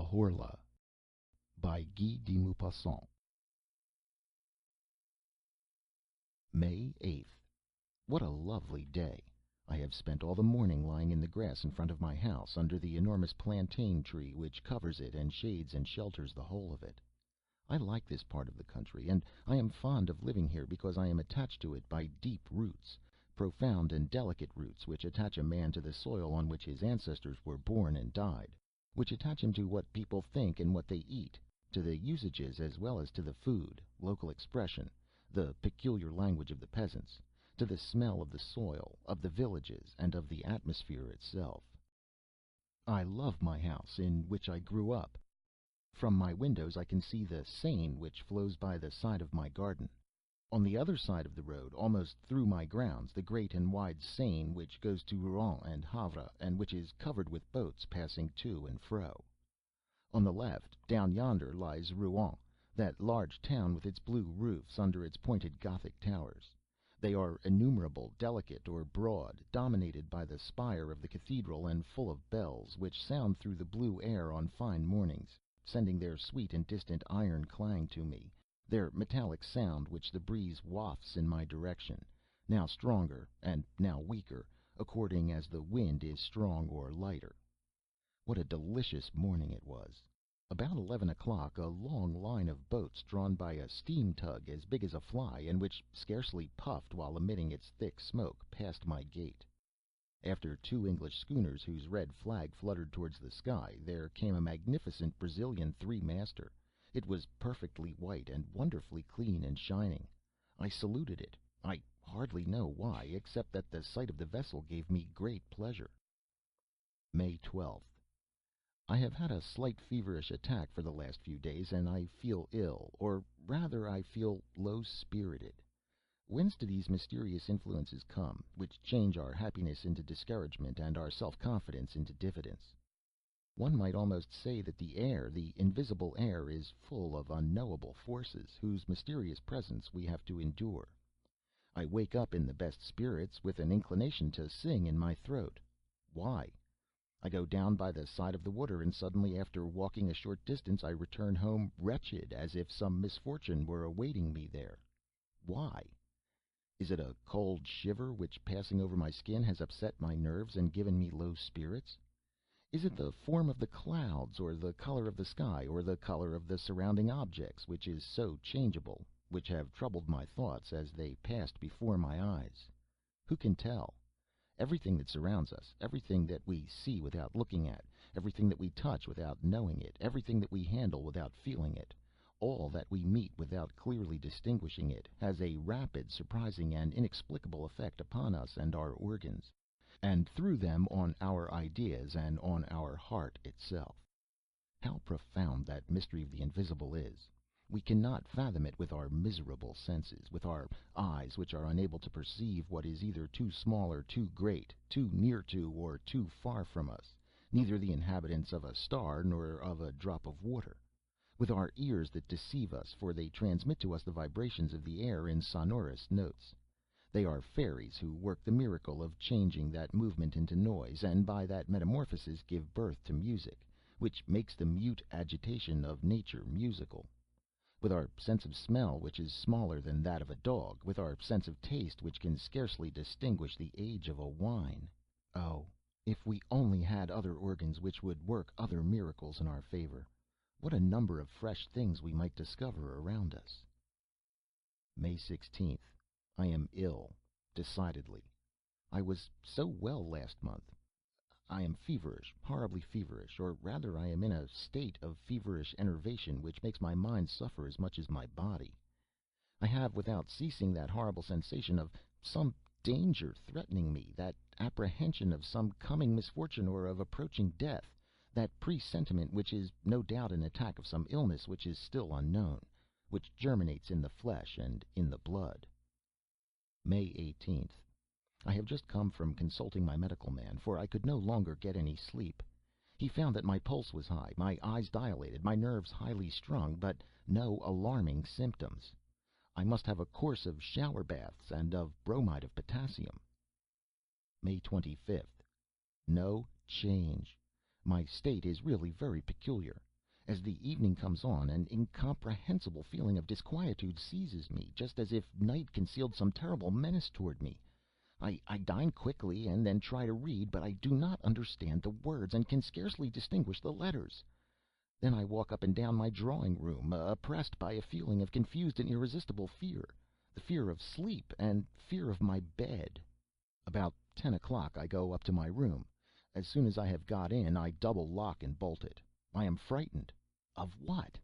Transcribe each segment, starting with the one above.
Horla by Guy de Maupassant. May 8th. What a lovely day! I have spent all the morning lying in the grass in front of my house, under the enormous plantain tree which covers it and shades and shelters the whole of it. I like this part of the country, and I am fond of living here because I am attached to it by deep roots, profound and delicate roots which attach a man to the soil on which his ancestors were born and died, which attach him to what people think and what they eat, to the usages as well as to the food, local expression, the peculiar language of the peasants, to the smell of the soil, of the villages, and of the atmosphere itself. I love my house in which I grew up. From my windows I can see the Seine which flows by the side of my garden. On the other side of the road, almost through my grounds, the great and wide Seine which goes to Rouen and Havre, and which is covered with boats passing to and fro. On the left, down yonder, lies Rouen, that large town with its blue roofs under its pointed Gothic towers. They are innumerable, delicate or broad, dominated by the spire of the cathedral, and full of bells, which sound through the blue air on fine mornings, sending their sweet and distant iron clang to me, their metallic sound which the breeze wafts in my direction, now stronger and now weaker, according as the wind is strong or lighter. What a delicious morning it was! About 11 o'clock a long line of boats, drawn by a steam tug as big as a fly, and which scarcely puffed while emitting its thick smoke, passed my gate. After two English schooners whose red flag fluttered towards the sky, there came a magnificent Brazilian three-master. It was perfectly white and wonderfully clean and shining. I saluted it, I hardly know why, except that the sight of the vessel gave me great pleasure. May 12th. I have had a slight feverish attack for the last few days, and I feel ill, or rather I feel low-spirited. Whence do these mysterious influences come, which change our happiness into discouragement and our self-confidence into diffidence? One might almost say that the air, the invisible air, is full of unknowable forces, whose mysterious presence we have to endure. I wake up in the best spirits, with an inclination to sing in my throat. Why? I go down by the side of the water, and suddenly, after walking a short distance, I return home wretched, as if some misfortune were awaiting me there. Why? Is it a cold shiver which, passing over my skin, has upset my nerves and given me low spirits? Is it the form of the clouds, or the color of the sky, or the color of the surrounding objects, which is so changeable, which have troubled my thoughts as they passed before my eyes? Who can tell? Everything that surrounds us, everything that we see without looking at, everything that we touch without knowing it, everything that we handle without feeling it, all that we meet without clearly distinguishing it, has a rapid, surprising, and inexplicable effect upon us and our organs, and through them on our ideas and on our heart itself. How profound that mystery of the invisible is! We cannot fathom it with our miserable senses, with our eyes which are unable to perceive what is either too small or too great, too near to or too far from us, neither the inhabitants of a star nor of a drop of water; with our ears that deceive us, for they transmit to us the vibrations of the air in sonorous notes. They are fairies who work the miracle of changing that movement into noise, and by that metamorphosis give birth to music, which makes the mute agitation of nature musical. With our sense of smell, which is smaller than that of a dog, with our sense of taste, which can scarcely distinguish the age of a wine. Oh, if we only had other organs which would work other miracles in our favor, what a number of fresh things we might discover around us! May 16th. I am ill, decidedly. I was so well last month. I am feverish, horribly feverish, or rather I am in a state of feverish enervation which makes my mind suffer as much as my body. I have without ceasing that horrible sensation of some danger threatening me, that apprehension of some coming misfortune or of approaching death, that presentiment which is no doubt an attack of some illness which is still unknown, which germinates in the flesh and in the blood. May 18th. I have just come from consulting my medical man, for I could no longer get any sleep. He found that my pulse was high, my eyes dilated, my nerves highly strung, but no alarming symptoms. I must have a course of shower baths and of bromide of potassium. May 25th. No change. My state is really very peculiar. As the evening comes on, an incomprehensible feeling of disquietude seizes me, just as if night concealed some terrible menace toward me. I dine quickly, and then try to read, but I do not understand the words, and can scarcely distinguish the letters. Then I walk up and down my drawing room, oppressed by a feeling of confused and irresistible fear, the fear of sleep, and fear of my bed. About 10 o'clock I go up to my room. As soon as I have got in, I double lock and bolt it. I am frightened. Of what?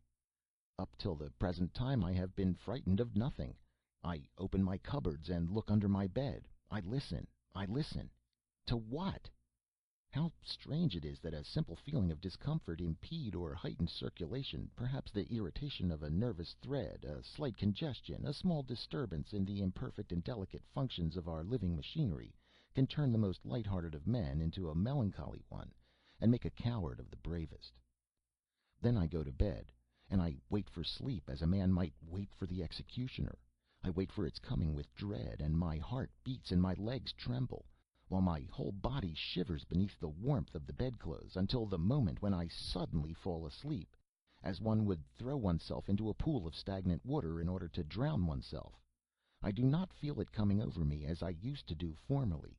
Up till the present time I have been frightened of nothing. I open my cupboards and look under my bed. I listen. I listen. To what? How strange it is that a simple feeling of discomfort impede or heighten circulation, perhaps the irritation of a nervous thread, a slight congestion, a small disturbance in the imperfect and delicate functions of our living machinery, can turn the most light-hearted of men into a melancholy one, and make a coward of the bravest. Then I go to bed, and I wait for sleep as a man might wait for the executioner. I wait for its coming with dread, and my heart beats and my legs tremble, while my whole body shivers beneath the warmth of the bedclothes, until the moment when I suddenly fall asleep, as one would throw oneself into a pool of stagnant water in order to drown oneself. I do not feel it coming over me as I used to do formerly.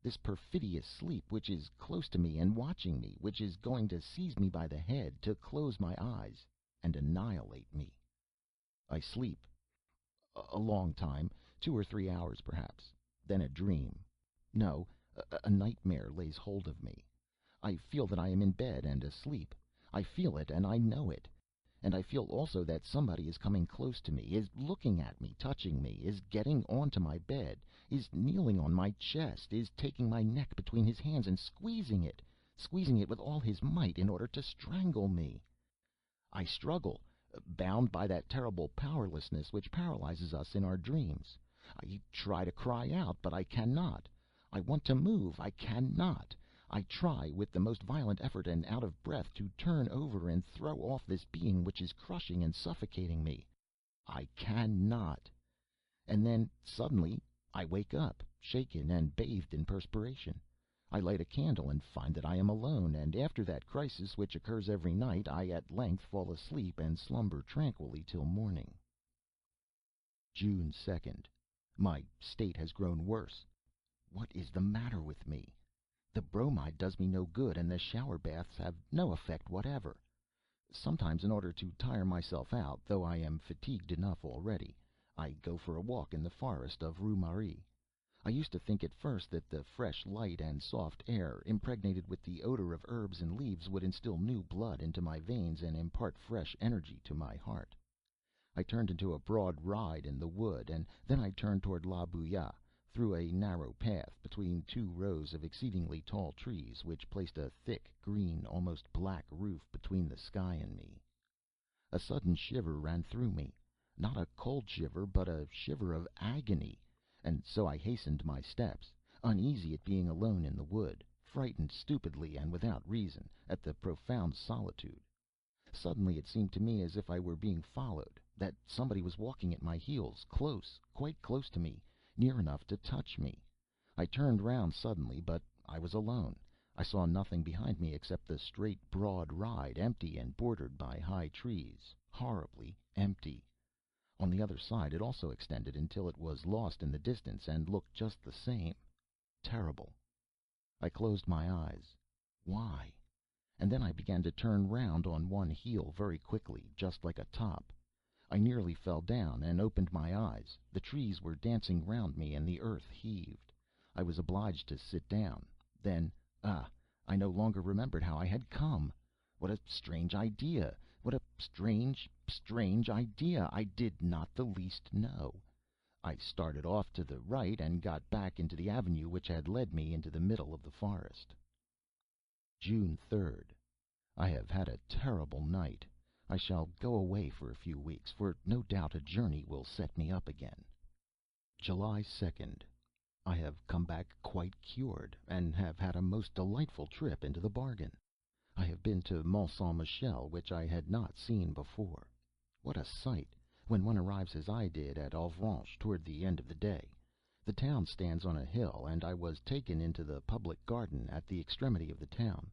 This perfidious sleep, which is close to me and watching me, which is going to seize me by the head, to close my eyes and annihilate me. I sleep a long time, 2 or 3 hours perhaps. Then a dream. No, a nightmare lays hold of me. I feel that I am in bed and asleep. I feel it, and I know it. And I feel also that somebody is coming close to me, is looking at me, touching me, is getting onto my bed, is kneeling on my chest, is taking my neck between his hands and squeezing it with all his might in order to strangle me. I struggle, bound by that terrible powerlessness which paralyzes us in our dreams. I try to cry out, but I cannot. I want to move. I cannot. I try, with the most violent effort and out of breath, to turn over and throw off this being which is crushing and suffocating me. I cannot. And then, suddenly, I wake up, shaken and bathed in perspiration. I light a candle and find that I am alone, and after that crisis which occurs every night, I at length fall asleep and slumber tranquilly till morning. June 2nd. My state has grown worse. What is the matter with me? The bromide does me no good, and the shower baths have no effect whatever. Sometimes, in order to tire myself out, though I am fatigued enough already, I go for a walk in the forest of Rue Marie. I used to think at first that the fresh light and soft air, impregnated with the odor of herbs and leaves, would instill new blood into my veins and impart fresh energy to my heart. I turned into a broad ride in the wood, and then I turned toward La Bouille, through a narrow path, between 2 rows of exceedingly tall trees, which placed a thick, green, almost black roof between the sky and me. A sudden shiver ran through me, not a cold shiver, but a shiver of agony, and so I hastened my steps, uneasy at being alone in the wood, frightened stupidly and without reason, at the profound solitude. Suddenly it seemed to me as if I were being followed, that somebody was walking at my heels, close, quite close to me, near enough to touch me. I turned round suddenly, but I was alone. I saw nothing behind me except the straight, broad ride, empty and bordered by high trees, horribly empty. On the other side it also extended until it was lost in the distance, and looked just the same. Terrible. I closed my eyes. Why? And then I began to turn round on one heel very quickly, just like a top. I nearly fell down, and opened my eyes. The trees were dancing round me, and the earth heaved. I was obliged to sit down. Then, I no longer remembered how I had come. What a strange idea! What a strange, strange idea! I did not the least know. I started off to the right, and got back into the avenue which had led me into the middle of the forest. June 3rd. I have had a terrible night. I shall go away for a few weeks, for no doubt a journey will set me up again. July 2nd. I have come back quite cured, and have had a most delightful trip into the bargain. I have been to Mont Saint Michel, which I had not seen before. What a sight, when one arrives as I did at Avranches toward the end of the day! The town stands on a hill, and I was taken into the public garden at the extremity of the town.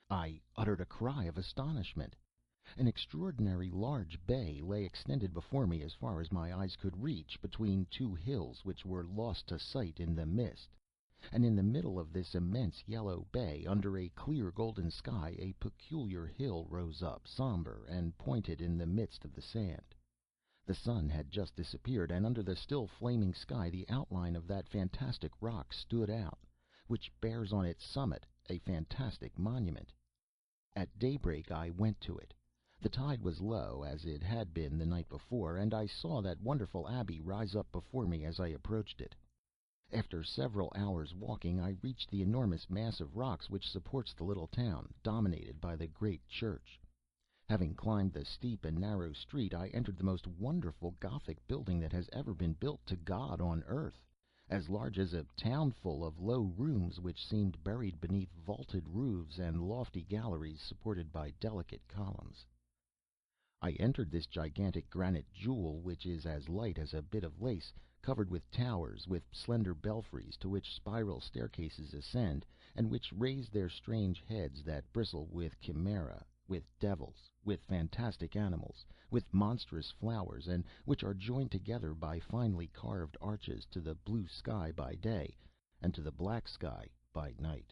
I uttered a cry of astonishment. An extraordinary large bay lay extended before me as far as my eyes could reach, between two hills which were lost to sight in the mist. And in the middle of this immense yellow bay, under a clear golden sky, a peculiar hill rose up, somber and pointed in the midst of the sand. The sun had just disappeared, and under the still flaming sky the outline of that fantastic rock stood out, which bears on its summit a fantastic monument. At daybreak I went to it. The tide was low, as it had been the night before, and I saw that wonderful abbey rise up before me as I approached it. After several hours' walking, I reached the enormous mass of rocks which supports the little town, dominated by the great church. Having climbed the steep and narrow street, I entered the most wonderful Gothic building that has ever been built to God on earth, as large as a townful of low rooms which seemed buried beneath vaulted roofs and lofty galleries supported by delicate columns. I entered this gigantic granite jewel, which is as light as a bit of lace, covered with towers, with slender belfries to which spiral staircases ascend, and which raise their strange heads that bristle with chimera, with devils, with fantastic animals, with monstrous flowers, and which are joined together by finely carved arches to the blue sky by day, and to the black sky by night.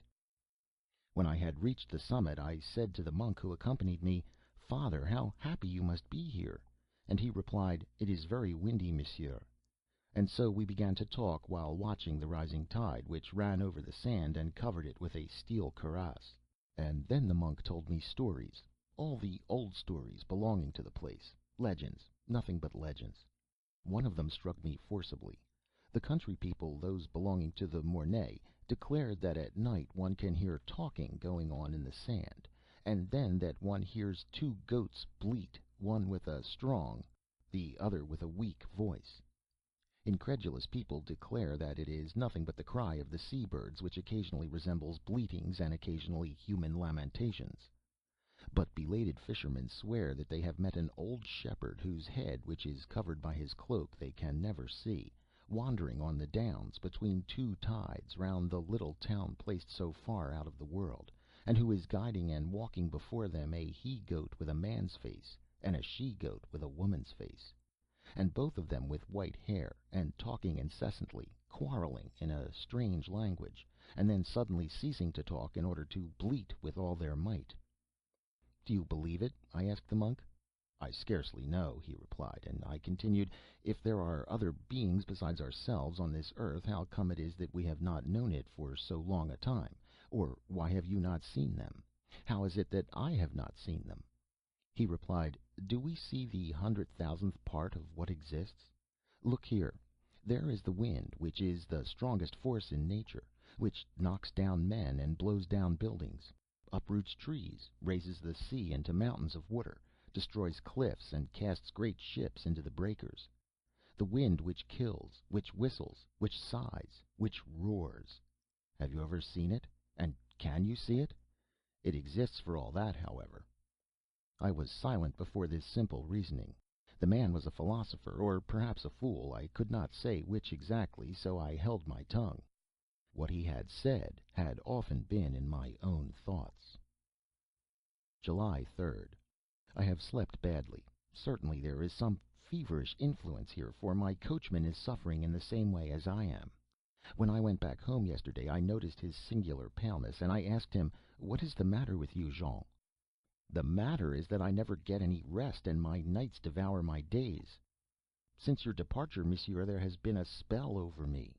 When I had reached the summit, I said to the monk who accompanied me, "Father, how happy you must be here!" And he replied, "It is very windy, monsieur." And so we began to talk while watching the rising tide, which ran over the sand and covered it with a steel cuirass. And then the monk told me stories, all the old stories belonging to the place, legends, nothing but legends. One of them struck me forcibly. The country people, those belonging to the Mornay, declared that at night one can hear talking going on in the sand, and then that one hears two goats bleat, one with a strong, the other with a weak voice. Incredulous people declare that it is nothing but the cry of the sea birds, which occasionally resembles bleatings and occasionally human lamentations. But belated fishermen swear that they have met an old shepherd, whose head, which is covered by his cloak, they can never see, wandering on the downs between two tides round the little town placed so far out of the world, and who is guiding and walking before them a he goat with a man's face, and a she goat with a woman's face, and both of them with white hair, and talking incessantly, quarreling in a strange language, and then suddenly ceasing to talk in order to bleat with all their might. "Do you believe it?" I asked the monk. "I scarcely know," he replied, and I continued, "If there are other beings besides ourselves on this earth, how come it is that we have not known it for so long a time? Or why have you not seen them? How is it that I have not seen them?" He replied, "Do we see the 100,000th part of what exists? Look here. There is the wind, which is the strongest force in nature, which knocks down men and blows down buildings, uproots trees, raises the sea into mountains of water, destroys cliffs, and casts great ships into the breakers. The wind which kills, which whistles, which sighs, which roars. Have you ever seen it? And can you see it? It exists for all that, however." I was silent before this simple reasoning. The man was a philosopher, or perhaps a fool, I could not say which exactly, so I held my tongue. What he had said had often been in my own thoughts. July 3rd. I have slept badly. Certainly there is some feverish influence here, for my coachman is suffering in the same way as I am. When I went back home yesterday I noticed his singular paleness, and I asked him, "What is the matter with you, Jean?" "The matter is that I never get any rest, and my nights devour my days. Since your departure, monsieur, there has been a spell over me.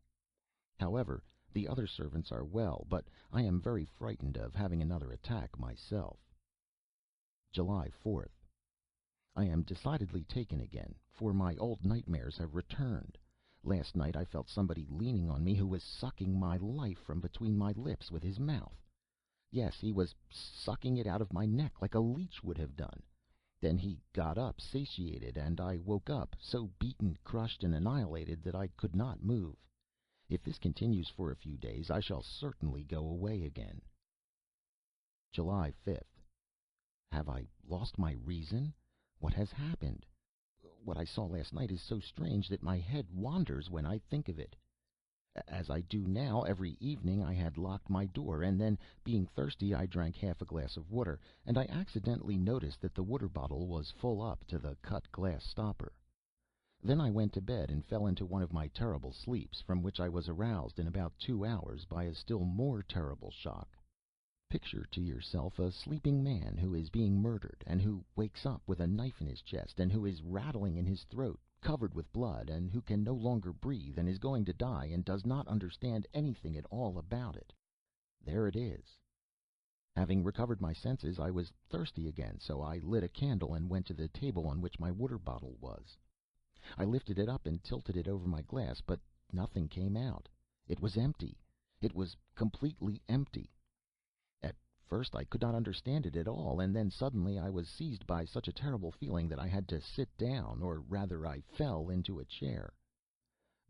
However, the other servants are well, but I am very frightened of having another attack myself." July 4th. I am decidedly taken again, for my old nightmares have returned. Last night I felt somebody leaning on me who was sucking my life from between my lips with his mouth. Yes, he was sucking it out of my neck like a leech would have done. Then he got up satiated, and I woke up, so beaten, crushed, and annihilated that I could not move. If this continues for a few days, I shall certainly go away again. July 5th. Have I lost my reason? What has happened? What I saw last night is so strange that my head wanders when I think of it. As I do now every evening, I had locked my door, and then, being thirsty, I drank half a glass of water, and I accidentally noticed that the water bottle was full up to the cut glass stopper. Then I went to bed and fell into one of my terrible sleeps, from which I was aroused in about 2 hours by a still more terrible shock. Picture to yourself a sleeping man who is being murdered, and who wakes up with a knife in his chest, and who is rattling in his throat, covered with blood, and who can no longer breathe, and is going to die, and does not understand anything at all about it. There it is. Having recovered my senses, I was thirsty again, so I lit a candle and went to the table on which my water bottle was. I lifted it up and tilted it over my glass, but nothing came out. It was empty. It was completely empty. At first I could not understand it at all, and then suddenly I was seized by such a terrible feeling that I had to sit down, or rather I fell into a chair.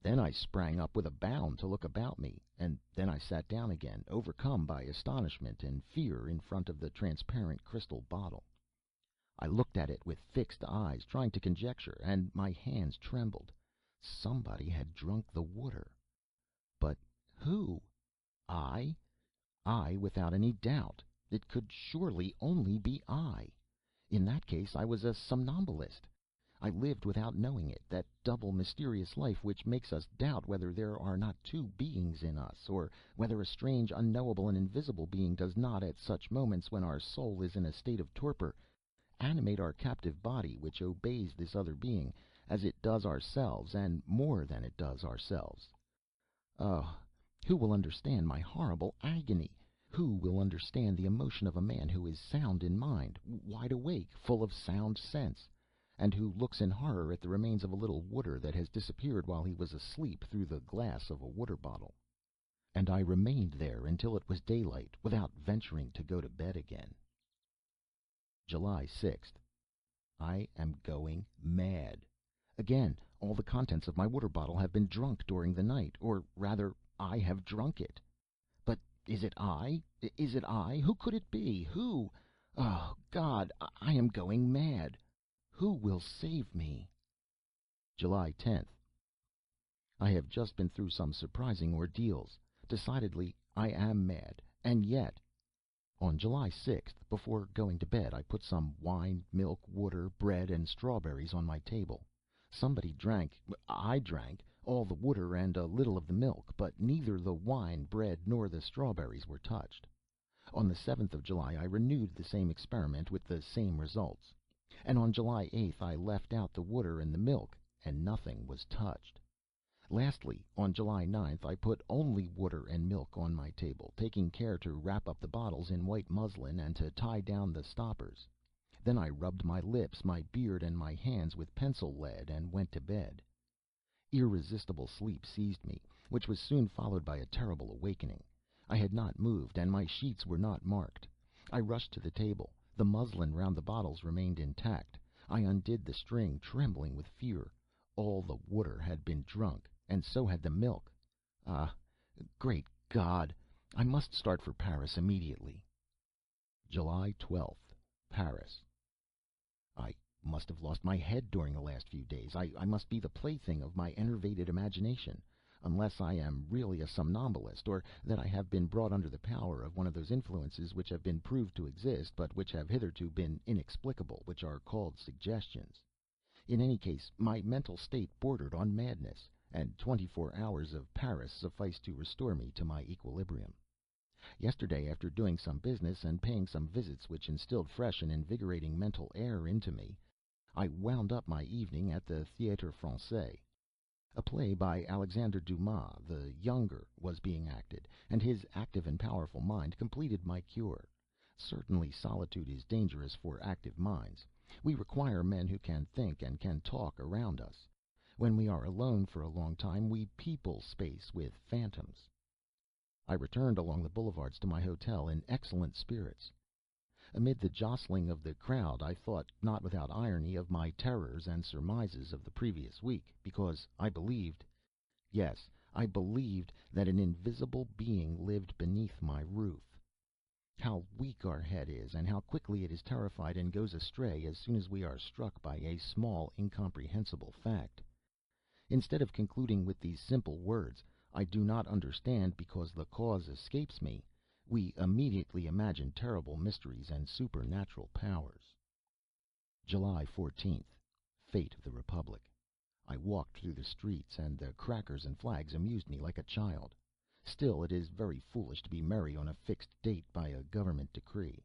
Then I sprang up with a bound to look about me, and then I sat down again, overcome by astonishment and fear, in front of the transparent crystal bottle. I looked at it with fixed eyes, trying to conjecture, and my hands trembled. Somebody had drunk the water. But who? I? I, without any doubt. It could surely only be I. In that case I was a somnambulist. I lived without knowing it, that double mysterious life which makes us doubt whether there are not two beings in us, or whether a strange, unknowable, and invisible being does not, at such moments when our soul is in a state of torpor, animate our captive body, which obeys this other being, as it does ourselves, and more than it does ourselves. Oh, who will understand my horrible agony? Who will understand the emotion of a man who is sound in mind, wide awake, full of sound sense, and who looks in horror at the remains of a little water that has disappeared while he was asleep through the glass of a water bottle? And I remained there until it was daylight, without venturing to go to bed again. July 6th. I am going mad. Again, all the contents of my water bottle have been drunk during the night, or rather, I have drunk it. But is it I? Is it I? Who could it be? Who? Oh, God, I am going mad. Who will save me? July 10th. I have just been through some surprising ordeals. Decidedly, I am mad, and yet. On July 6th, before going to bed, I put some wine, milk, water, bread, and strawberries on my table. Somebody drank, I drank, all the water and a little of the milk, but neither the wine, bread, nor the strawberries were touched. On the 7th of July I renewed the same experiment with the same results. And on July 8th I left out the water and the milk, and nothing was touched. Lastly, on July 9th, I put only water and milk on my table, taking care to wrap up the bottles in white muslin and to tie down the stoppers. Then I rubbed my lips, my beard, and my hands with pencil lead, and went to bed. Irresistible sleep seized me, which was soon followed by a terrible awakening. I had not moved, and my sheets were not marked. I rushed to the table. The muslin round the bottles remained intact. I undid the string, trembling with fear. All the water had been drunk, and so had the milk. Ah, great God! I must start for Paris immediately. July 12th. Paris. I must have lost my head during the last few days. I must be the plaything of my enervated imagination, unless I am really a somnambulist, or that I have been brought under the power of one of those influences which have been proved to exist, but which have hitherto been inexplicable, which are called suggestions. In any case, my mental state bordered on madness, and 24 hours of Paris sufficed to restore me to my equilibrium. Yesterday, after doing some business and paying some visits which instilled fresh and invigorating mental air into me, I wound up my evening at the Théâtre Français. A play by Alexandre Dumas the younger was being acted, and his active and powerful mind completed my cure. Certainly solitude is dangerous for active minds. We require men who can think and can talk around us. When we are alone for a long time, we people space with phantoms. I returned along the boulevards to my hotel in excellent spirits. Amid the jostling of the crowd, I thought, not without irony, of my terrors and surmises of the previous week, because I believed, yes, I believed, that an invisible being lived beneath my roof. How weak our head is, and how quickly it is terrified and goes astray as soon as we are struck by a small, incomprehensible fact. Instead of concluding with these simple words, I do not understand because the cause escapes me. We immediately imagine terrible mysteries and supernatural powers. July 14th. Fate of the Republic. I walked through the streets, and the crackers and flags amused me like a child. Still, it is very foolish to be merry on a fixed date by a government decree.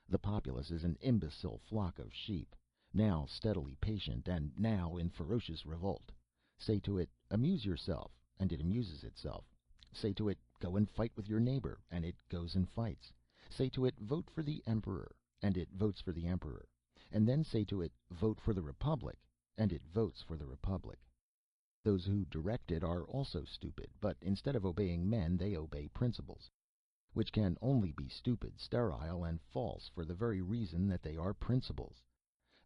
The populace is an imbecile flock of sheep, now steadily patient, and now in ferocious revolt. Say to it, amuse yourself, and it amuses itself. Say to it, go and fight with your neighbor, and it goes and fights. Say to it, vote for the emperor, and it votes for the emperor. And then say to it, vote for the republic, and it votes for the republic. Those who direct it are also stupid, but instead of obeying men, they obey principles, which can only be stupid, sterile, and false for the very reason that they are principles.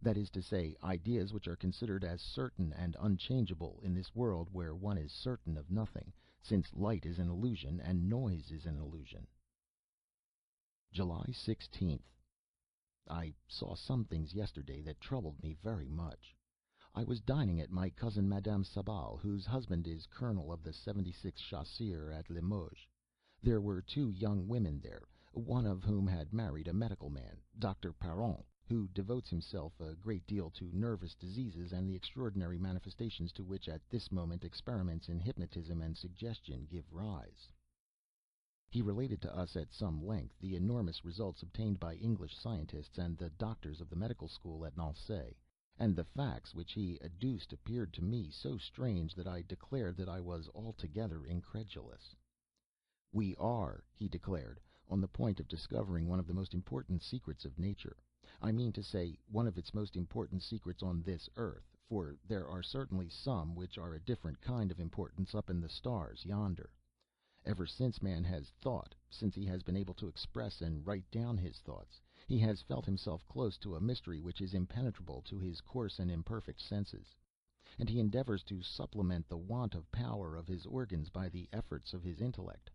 That is to say, ideas which are considered as certain and unchangeable in this world where one is certain of nothing, since light is an illusion and noise is an illusion. July 16th. I saw some things yesterday that troubled me very much. I was dining at my cousin Madame Sabal, whose husband is colonel of the 76th Chasseurs at Limoges. There were two young women there, one of whom had married a medical man, Dr. Parent, who devotes himself a great deal to nervous diseases and the extraordinary manifestations to which at this moment experiments in hypnotism and suggestion give rise. He related to us at some length the enormous results obtained by English scientists and the doctors of the medical school at Nancy, and the facts which he adduced appeared to me so strange that I declared that I was altogether incredulous. We are, he declared, on the point of discovering one of the most important secrets of nature. I mean to say, one of its most important secrets on this earth, for there are certainly some which are a different kind of importance up in the stars yonder. Ever since man has thought, since he has been able to express and write down his thoughts, he has felt himself close to a mystery which is impenetrable to his coarse and imperfect senses, and he endeavors to supplement the want of power of his organs by the efforts of his intellect.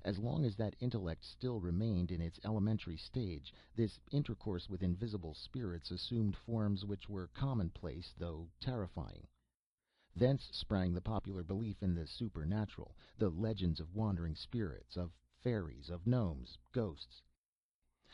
As long as that intellect still remained in its elementary stage, this intercourse with invisible spirits assumed forms which were commonplace though terrifying. Thence sprang the popular belief in the supernatural, the legends of wandering spirits, of fairies, of gnomes, ghosts.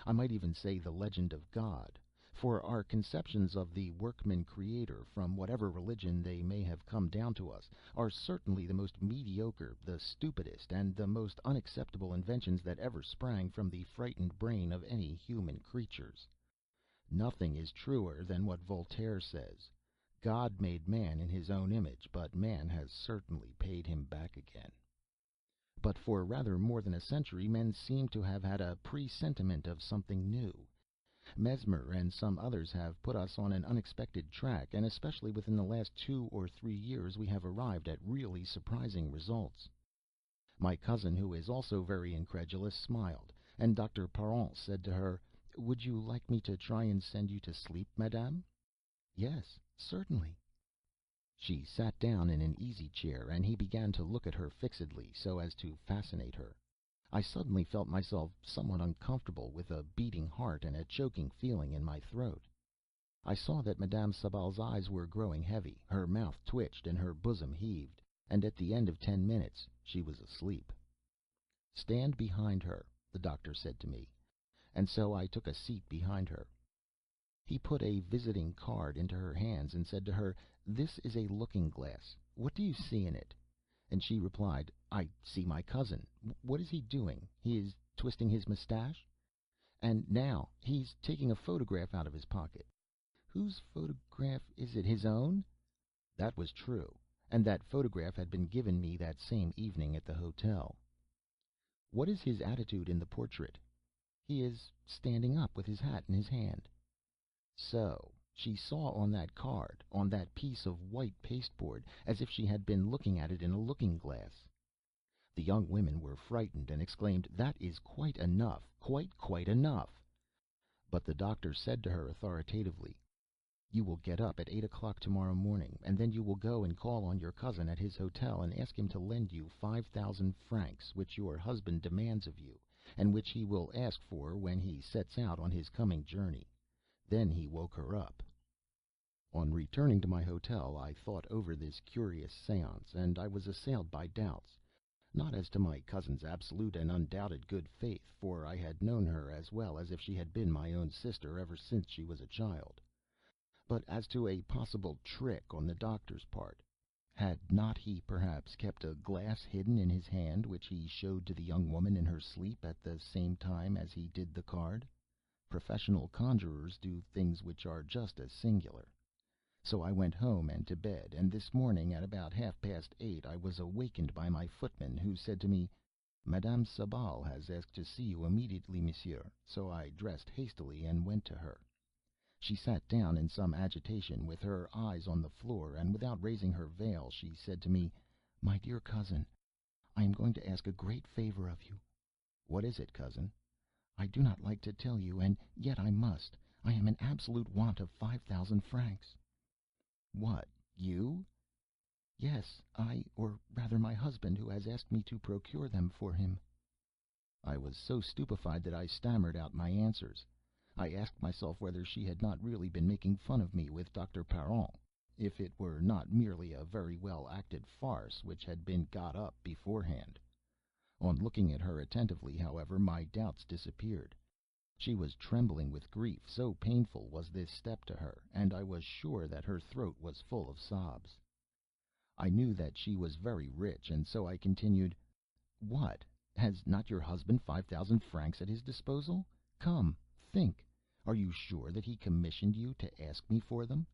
I might even say the legend of God, for our conceptions of the workman creator, from whatever religion they may have come down to us, are certainly the most mediocre, the stupidest, and the most unacceptable inventions that ever sprang from the frightened brain of any human creatures. Nothing is truer than what Voltaire says: God made man in his own image, but man has certainly paid him back again. But for rather more than a century men seem to have had a presentiment of something new. Mesmer and some others have put us on an unexpected track, and especially within the last 2 or 3 years we have arrived at really surprising results. My cousin, who is also very incredulous, smiled, and Dr. Parent said to her, "Would you like me to try and send you to sleep, madame?" "Yes, certainly." She sat down in an easy chair, and he began to look at her fixedly, so as to fascinate her. I suddenly felt myself somewhat uncomfortable, with a beating heart and a choking feeling in my throat. I saw that Madame Sabal's eyes were growing heavy, her mouth twitched, and her bosom heaved, and at the end of 10 minutes she was asleep. "Stand behind her," the doctor said to me, and so I took a seat behind her. He put a visiting card into her hands and said to her, "This is a looking glass. What do you see in it?" And she replied, "I see my cousin. What is he doing? He is twisting his mustache. And now he's taking a photograph out of his pocket. Whose photograph is it? His own?" That was true, and that photograph had been given me that same evening at the hotel. "What is his attitude in the portrait?" "He is standing up with his hat in his hand." So she saw on that card, on that piece of white pasteboard, as if she had been looking at it in a looking glass. The young women were frightened, and exclaimed, "That is quite enough, quite enough." But the doctor said to her authoritatively, "You will get up at 8 o'clock tomorrow morning, and then you will go and call on your cousin at his hotel, and ask him to lend you 5,000 francs, which your husband demands of you, and which he will ask for when he sets out on his coming journey." Then he woke her up. On returning to my hotel I thought over this curious seance, and I was assailed by doubts. Not as to my cousin's absolute and undoubted good faith, for I had known her as well as if she had been my own sister ever since she was a child, but as to a possible trick on the doctor's part. Had not he perhaps kept a glass hidden in his hand, which he showed to the young woman in her sleep at the same time as he did the card? Professional conjurers do things which are just as singular. So I went home and to bed, and this morning at about 8:30 I was awakened by my footman, who said to me, "Madame Sabal has asked to see you immediately, monsieur." So I dressed hastily and went to her. She sat down in some agitation, with her eyes on the floor, and without raising her veil she said to me, "My dear cousin, I am going to ask a great favor of you." "What is it, cousin?" "I do not like to tell you, and yet I must. I am in absolute want of 5,000 francs." "What, you?" "Yes, I, or rather my husband, who has asked me to procure them for him." I was so stupefied that I stammered out my answers. I asked myself whether she had not really been making fun of me with Dr. Parent, if it were not merely a very well acted farce which had been got up beforehand. On looking at her attentively, however, my doubts disappeared. She was trembling with grief, so painful was this step to her, and I was sure that her throat was full of sobs. I knew that she was very rich, and so I continued, "What! Has not your husband 5,000 francs at his disposal? Come, think. Are you sure that he commissioned you to ask me for them?"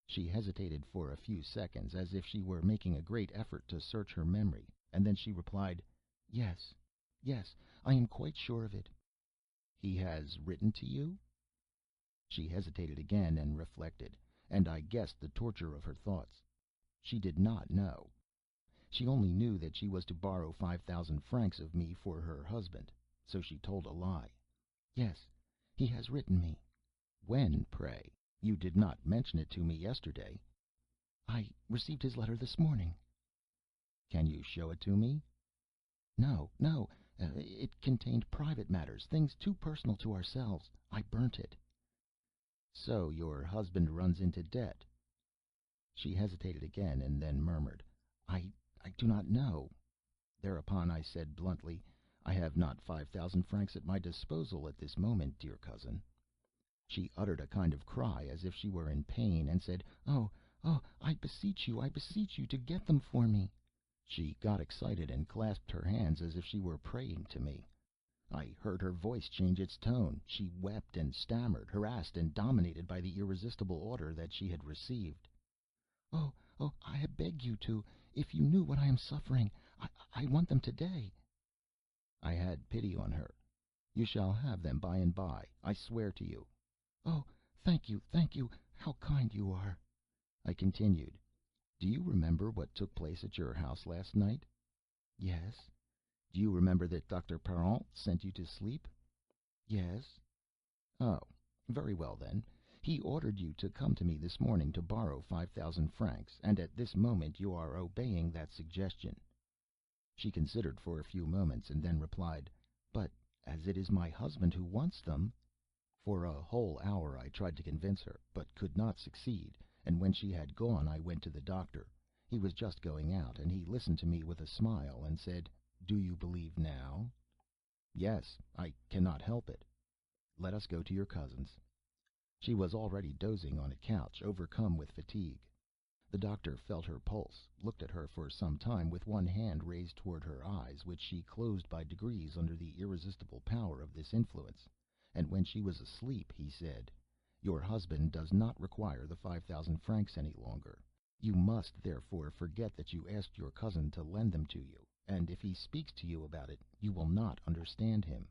She hesitated for a few seconds, as if she were making a great effort to search her memory, and then she replied, "Yes, yes, I am quite sure of it." "He has written to you?" She hesitated again and reflected, and I guessed the torture of her thoughts. She did not know. She only knew that she was to borrow 5,000 francs of me for her husband. So she told a lie. "Yes, he has written me." "When, pray? You did not mention it to me yesterday." "I received his letter this morning." "Can you show it to me?" "No, no. It contained private matters, things too personal to ourselves. I burnt it." "So your husband runs into debt?" She hesitated again, and then murmured, "I do not know." Thereupon I said bluntly, "I have not 5,000 francs at my disposal at this moment, dear cousin." She uttered a kind of cry, as if she were in pain, and said, "Oh, oh, I beseech you to get them for me." She got excited and clasped her hands as if she were praying to me. I heard her voice change its tone. She wept and stammered, harassed and dominated by the irresistible order that she had received. "Oh, oh, I beg you to. If you knew what I am suffering, I want them today." I had pity on her. "You shall have them by and by, I swear to you." "Oh, thank you, thank you. How kind you are." I continued, "Do you remember what took place at your house last night?" "Yes." "Do you remember that Dr. Parent sent you to sleep?" "Yes." "Oh, very well, then. He ordered you to come to me this morning to borrow 5,000 francs, and at this moment you are obeying that suggestion." She considered for a few moments, and then replied, "But as it is my husband who wants them—" For a whole hour I tried to convince her, but could not succeed, and when she had gone I went to the doctor. He was just going out, and he listened to me with a smile, and said, "Do you believe now?" "Yes, I cannot help it." "Let us go to your cousin's." She was already dozing on a couch, overcome with fatigue. The doctor felt her pulse, looked at her for some time with one hand raised toward her eyes, which she closed by degrees under the irresistible power of this influence, and when she was asleep, he said, "Your husband does not require the 5,000 francs any longer. You must, therefore, forget that you asked your cousin to lend them to you, and if he speaks to you about it, you will not understand him."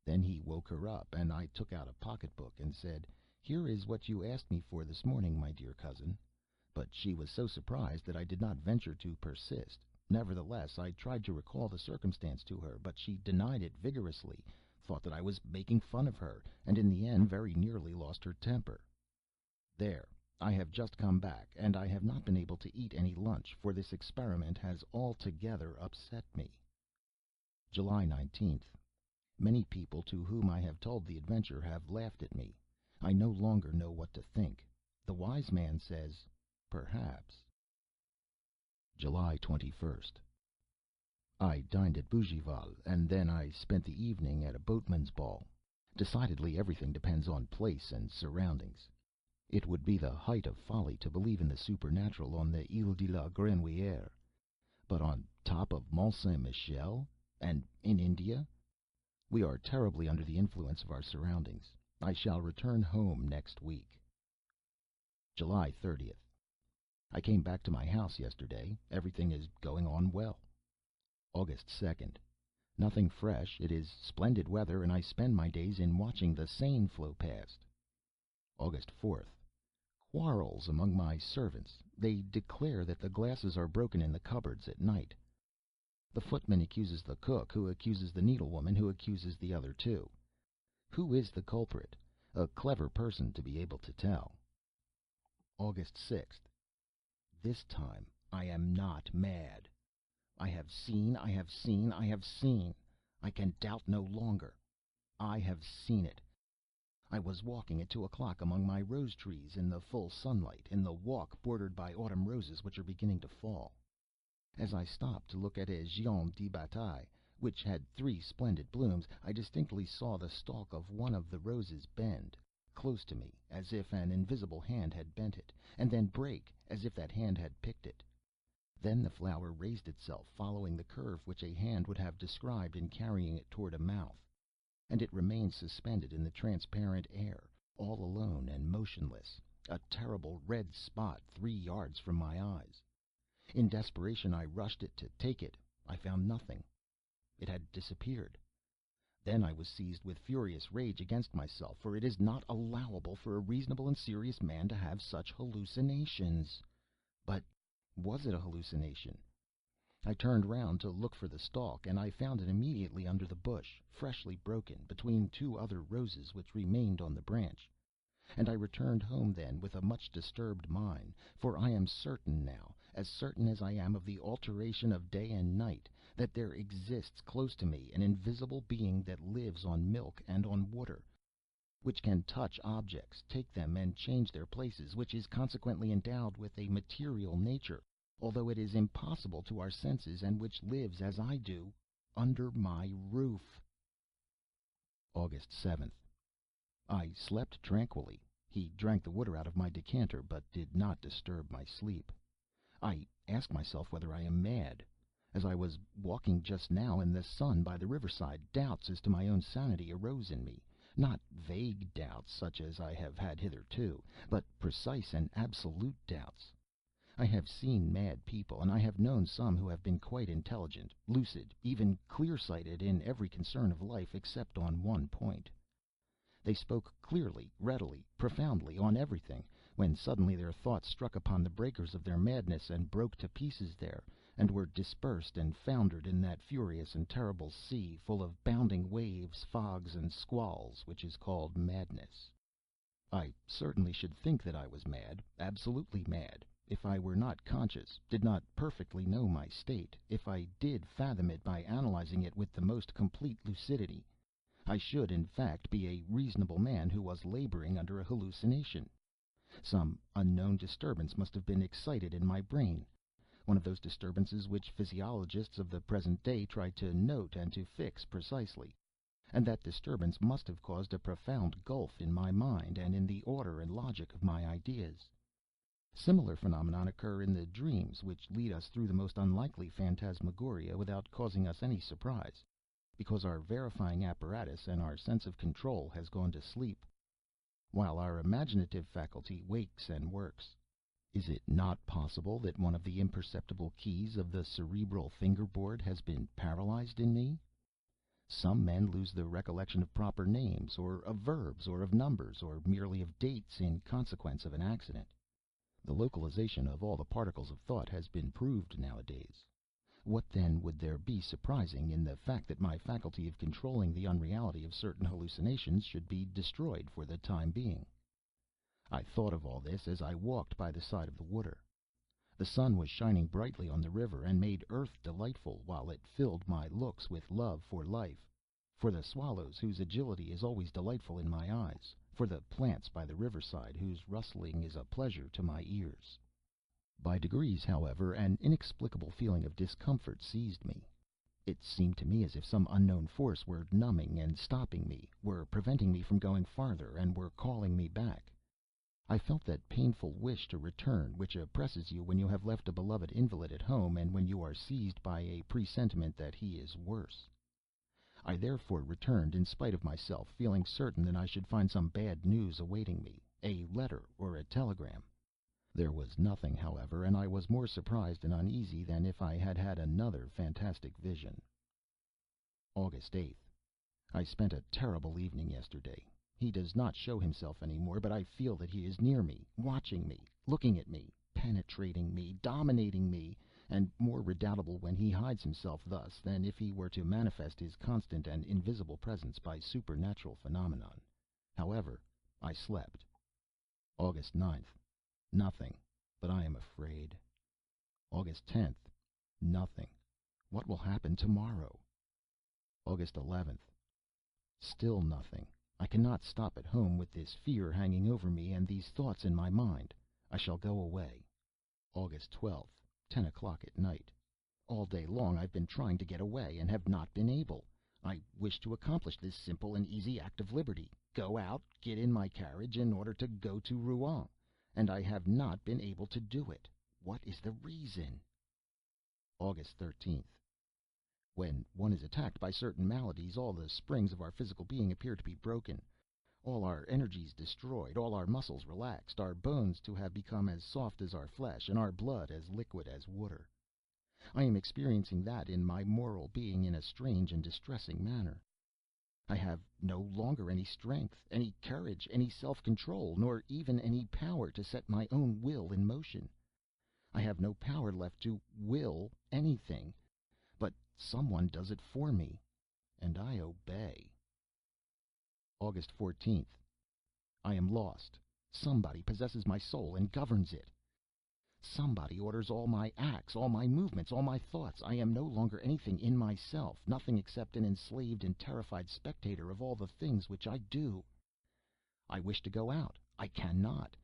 Then he woke her up, and I took out a pocket book and said, "Here is what you asked me for this morning, my dear cousin." But she was so surprised that I did not venture to persist. Nevertheless, I tried to recall the circumstance to her, but she denied it vigorously, thought that I was making fun of her, and in the end very nearly lost her temper. There, I have just come back, and I have not been able to eat any lunch, for this experiment has altogether upset me. July 19th. Many people to whom I have told the adventure have laughed at me. I no longer know what to think. The wise man says, "Perhaps." July 21st. I dined at Bougival, and then I spent the evening at a boatman's ball. Decidedly everything depends on place and surroundings. It would be the height of folly to believe in the supernatural on the Ile de la Grenouillère. But on top of Mont Saint Michel? And in India? We are terribly under the influence of our surroundings. I shall return home next week. July 30th. I came back to my house yesterday. Everything is going on well. August 2nd. Nothing fresh. It is splendid weather, and I spend my days in watching the Seine flow past. August 4th. Quarrels among my servants. They declare that the glasses are broken in the cupboards at night. The footman accuses the cook, who accuses the needlewoman, who accuses the other two. Who is the culprit? A clever person to be able to tell. August 6th. This time I am not mad. I have seen, I have seen, I have seen. I can doubt no longer. I have seen it. I was walking at 2 o'clock among my rose trees in the full sunlight, in the walk bordered by autumn roses which are beginning to fall. As I stopped to look at a Géant de Bataille, which had 3 splendid blooms, I distinctly saw the stalk of one of the roses bend, close to me, as if an invisible hand had bent it, and then break, as if that hand had picked it. Then the flower raised itself, following the curve which a hand would have described in carrying it toward a mouth, and it remained suspended in the transparent air, all alone and motionless, a terrible red spot 3 yards from my eyes. In desperation I rushed it to take it. I found nothing. It had disappeared. Then I was seized with furious rage against myself, for it is not allowable for a reasonable and serious man to have such hallucinations. But was it a hallucination? I turned round to look for the stalk, and I found it immediately under the bush, freshly broken, between 2 other roses which remained on the branch. And I returned home then with a much disturbed mind, for I am certain now, as certain as I am of the alteration of day and night, that there exists close to me an invisible being that lives on milk and on water, which can touch objects, take them and change their places, which is consequently endowed with a material nature, although it is impossible to our senses, and which lives, as I do, under my roof. August 7th. I slept tranquilly. He drank the water out of my decanter, but did not disturb my sleep. I ask myself whether I am mad. As I was walking just now in the sun by the riverside, doubts as to my own sanity arose in me, not vague doubts such as I have had hitherto, but precise and absolute doubts. I have seen mad people, and I have known some who have been quite intelligent, lucid, even clear-sighted in every concern of life except on one point. They spoke clearly, readily, profoundly, on everything, when suddenly their thoughts struck upon the breakers of their madness, and broke to pieces there, and were dispersed and foundered in that furious and terrible sea, full of bounding waves, fogs, and squalls, which is called madness. I certainly should think that I was mad, absolutely mad, if I were not conscious, did not perfectly know my state, if I did fathom it by analyzing it with the most complete lucidity. I should, in fact, be a reasonable man who was laboring under a hallucination. Some unknown disturbance must have been excited in my brain, one of those disturbances which physiologists of the present day try to note and to fix precisely, and that disturbance must have caused a profound gulf in my mind and in the order and logic of my ideas. Similar phenomena occur in the dreams, which lead us through the most unlikely phantasmagoria without causing us any surprise, because our verifying apparatus and our sense of control has gone to sleep, while our imaginative faculty wakes and works. Is it not possible that one of the imperceptible keys of the cerebral fingerboard has been paralyzed in me? Some men lose the recollection of proper names, or of verbs, or of numbers, or merely of dates, in consequence of an accident. The localization of all the particles of thought has been proved nowadays. What then would there be surprising in the fact that my faculty of controlling the unreality of certain hallucinations should be destroyed for the time being? I thought of all this as I walked by the side of the water. The sun was shining brightly on the river, and made earth delightful, while it filled my looks with love for life, for the swallows, whose agility is always delightful in my eyes, for the plants by the riverside, whose rustling is a pleasure to my ears. By degrees, however, an inexplicable feeling of discomfort seized me. It seemed to me as if some unknown force were numbing and stopping me, were preventing me from going farther, and were calling me back. I felt that painful wish to return which oppresses you when you have left a beloved invalid at home, and when you are seized by a presentiment that he is worse. I therefore returned in spite of myself, feeling certain that I should find some bad news awaiting me, a letter or a telegram. There was nothing, however, and I was more surprised and uneasy than if I had had another fantastic vision. August 8th. I spent a terrible evening yesterday. He does not show himself any more, but I feel that he is near me, watching me, looking at me, penetrating me, dominating me, and more redoubtable when he hides himself thus than if he were to manifest his constant and invisible presence by supernatural phenomenon. However, I slept. August 9th. Nothing, but I am afraid. August 10th. Nothing. What will happen tomorrow? August 11th. Still nothing. I cannot stop at home with this fear hanging over me and these thoughts in my mind. I shall go away. August 12th, 10 o'clock at night. All day long I've been trying to get away, and have not been able. I wish to accomplish this simple and easy act of liberty, go out, get in my carriage, in order to go to Rouen, and I have not been able to do it. What is the reason? August 13th. When one is attacked by certain maladies, all the springs of our physical being appear to be broken, all our energies destroyed, all our muscles relaxed, our bones to have become as soft as our flesh, and our blood as liquid as water. I am experiencing that in my moral being in a strange and distressing manner. I have no longer any strength, any courage, any self-control, nor even any power to set my own will in motion. I have no power left to will anything, but someone does it for me, and I obey. August 14th. I am lost. Somebody possesses my soul and governs it. Somebody orders all my acts, all my movements, all my thoughts. I am no longer anything in myself, nothing except an enslaved and terrified spectator of all the things which I do. I wish to go out. I cannot.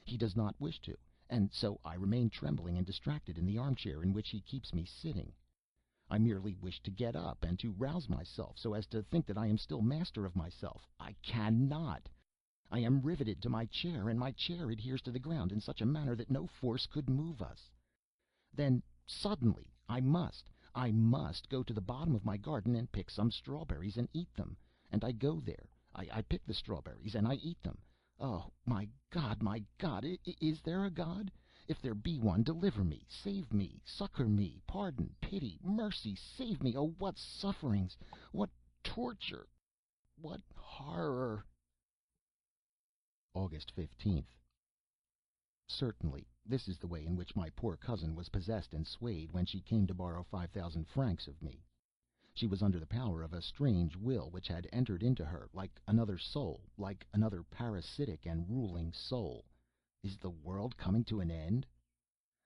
He does not wish to, and so I remain trembling and distracted in the armchair in which he keeps me sitting. I merely wish to get up and to rouse myself, so as to think that I am still master of myself. I cannot. I am riveted to my chair, and my chair adheres to the ground in such a manner that no force could move us. Then suddenly I must go to the bottom of my garden and pick some strawberries and eat them. And I go there. I pick the strawberries and I eat them. Oh, my God, my God! Is there a God? If there be one, deliver me, save me, succor me, pardon, pity, mercy, save me! Oh, what sufferings! What torture! What horror! August 15th. Certainly, this is the way in which my poor cousin was possessed and swayed when she came to borrow 5,000 francs of me. She was under the power of a strange will which had entered into her, like another soul, like another parasitic and ruling soul. Is the world coming to an end?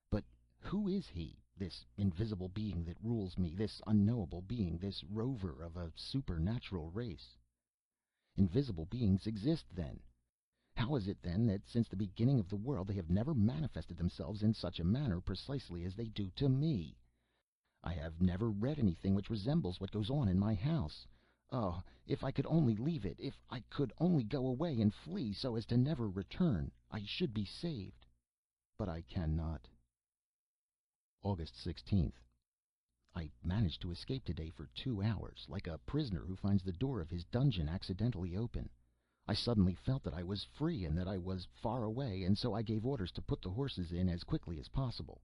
But who is he, this invisible being that rules me, this unknowable being, this rover of a supernatural race? Invisible beings exist, then. How is it, then, that since the beginning of the world they have never manifested themselves in such a manner precisely as they do to me? I have never read anything which resembles what goes on in my house. Oh, if I could only leave it, if I could only go away and flee so as to never return, I should be saved. But I cannot. August 16th. I managed to escape today for 2 hours, like a prisoner who finds the door of his dungeon accidentally open. I suddenly felt that I was free and that I was far away, and so I gave orders to put the horses in as quickly as possible.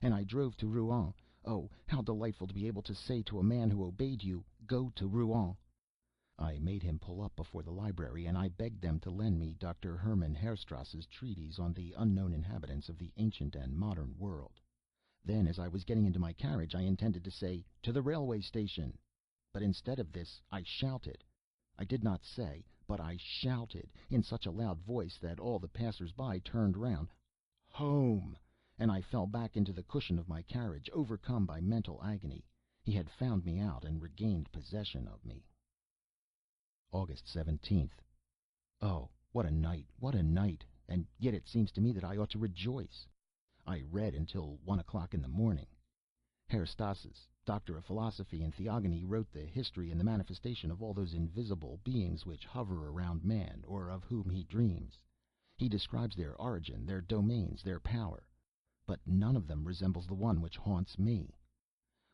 And I drove to Rouen. Oh, how delightful to be able to say to a man who obeyed you, "Go to Rouen." I made him pull up before the library, and I begged them to lend me Dr. Hermann Herstrasse's treatise on the unknown inhabitants of the ancient and modern world. Then, as I was getting into my carriage, I intended to say, "To the railway station." But instead of this, I shouted. I did not say, but I shouted, in such a loud voice that all the passers-by turned round, "Home!" And I fell back into the cushion of my carriage, overcome by mental agony. He had found me out and regained possession of me. August 17th. Oh, what a night! What a night! And yet it seems to me that I ought to rejoice. I read until 1 o'clock in the morning. Herr Stassis, doctor of philosophy and theogony, wrote the history and the manifestation of all those invisible beings which hover around man, or of whom he dreams. He describes their origin, their domains, their power. But none of them resembles the one which haunts me.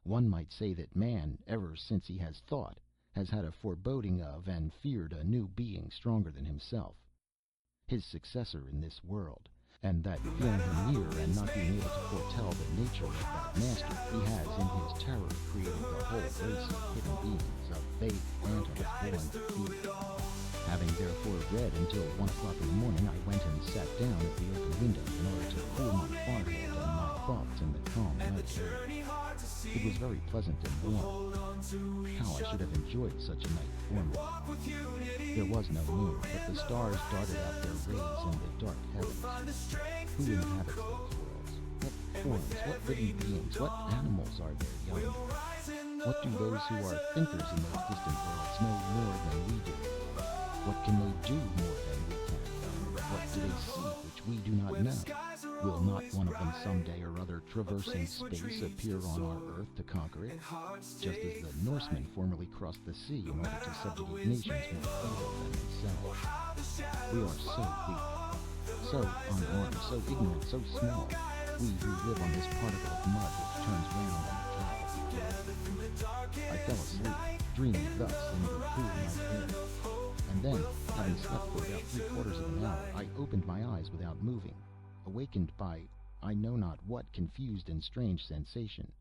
One might say that man, ever since he has thought, has had a foreboding of and feared a new being stronger than himself, his successor in this world, and that feeling him near and not being able to foretell the nature of that master, he has in his terror created the whole race of hidden beings, of vague phantoms born of fear. Having therefore read until 1 o'clock in the morning, I went and sat down at the open window in order to cool my forehead and my thoughts in the calm night air. It was very pleasant and warm. How I should have enjoyed such a night formerly. There was no moon, but the stars darted out their rays in the dark heavens. Who inhabits those worlds? What forms, what living beings, what animals are there, young? What do those who are thinkers in those distant worlds know more than we do? What can they do more than we can? What do they see which we do not know? Will not one of them someday or other, traversing space, appear on our earth to conquer it? Just as the Norsemen formerly crossed the sea in order to subjugate nations more evil than themselves. We are so weak, so unarmed, so ignorant, so small, we who live on this particle of mud which turns round on the top of the earth. I fell asleep, dreaming thus in the cool night air. And then, having slept for about 3/4 of an hour, I opened my eyes without moving, awakened by I know not what confused and strange sensation.